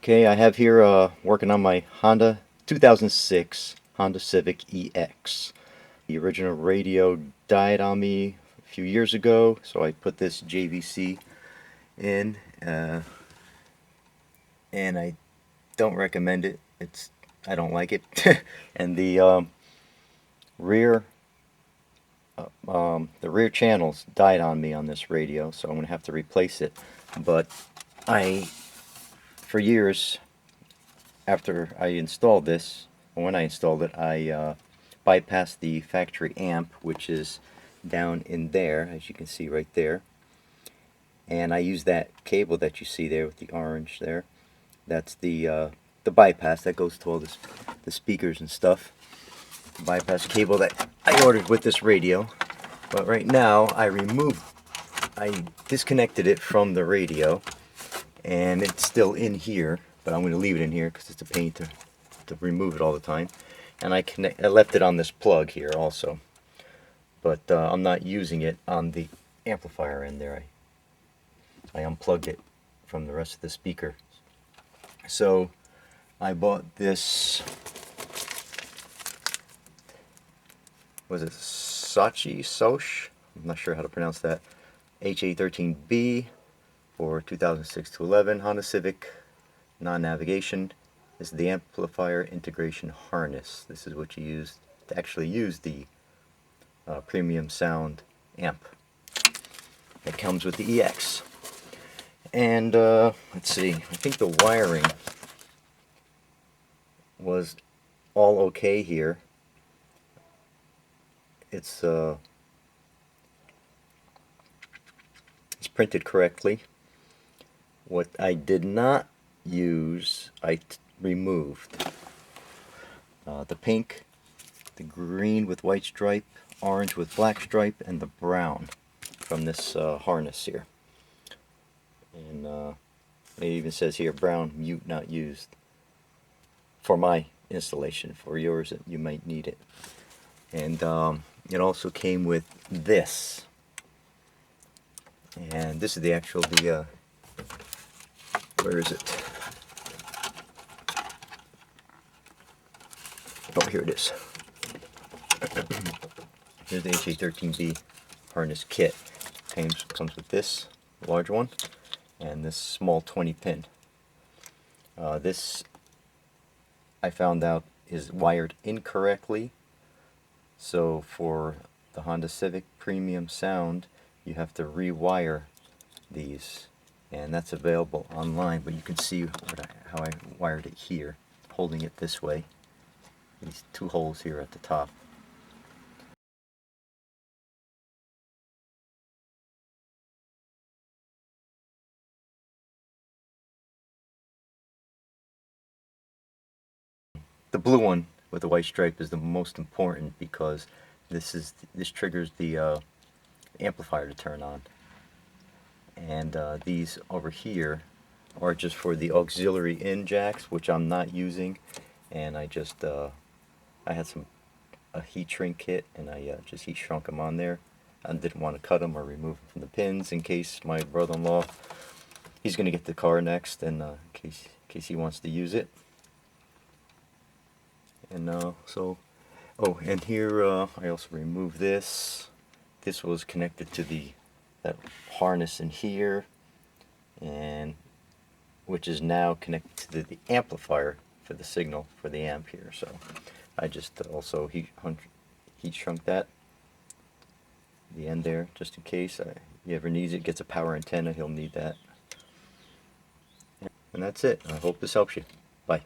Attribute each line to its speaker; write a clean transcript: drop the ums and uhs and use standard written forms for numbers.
Speaker 1: Okay, I have here working on my 2006 Honda Civic EX. The original radio died on me a few years ago, so I put this JVC in, and I don't recommend it. I don't like it. And rear the rear channels died on me on this radio, so I'm gonna have to replace it. But for years after I installed this, when I installed it, I bypassed the factory amp, which is down in there, as you can see right there. And I used that cable that you see there with the orange there. That's the bypass that goes to all the speakers and stuff. The bypass cable that I ordered with this radio. But right now I disconnected it from the radio, and it's still in here. But I'm going to leave it in here because it's a pain to remove it all the time. And I left it on this plug here also. But I'm not using it on the amplifier end there. I unplugged it from the rest of the speaker. So I bought this, was it Soch? I'm not sure how to pronounce that. HA13B for 2006 to 11 Honda Civic non-navigation. This is the amplifier integration harness. This is what you use to actually use the premium sound amp that comes with the EX. And let's see, I think the wiring was all okay here. It's printed correctly. What I did not use, I removed. The pink, the green with white stripe, orange with black stripe, and the brown from this harness here. And it even says here, brown mute not used. For my installation. For yours, you might need it. And it also came with this. And this is the actual, where is it? Oh, here it is. Here's the HA13B harness kit. Comes with this large one and this small 20 pin. This I found out is wired incorrectly. So for the Honda Civic Premium Sound, you have to rewire these, and that's available online. But you can see how I wired it here, holding it this way. These two holes here at the top. The blue one with the white stripe is the most important because this triggers the amplifier to turn on. And these over here are just for the auxiliary in jacks, which I'm not using. And I just I had a heat shrink kit, and I just heat shrunk them on there. I didn't want to cut them or remove them from the pins in case my brother-in-law, he's going to get the car next, and in case he wants to use it. And and here I also removed this. This was connected to that harness in here, and which is now connected to the amplifier for the signal for the amp here. So I just also heat shrunk that, the end there, just in case he ever needs it. Gets a power antenna, he'll need that. And that's it. I hope this helps you. Bye.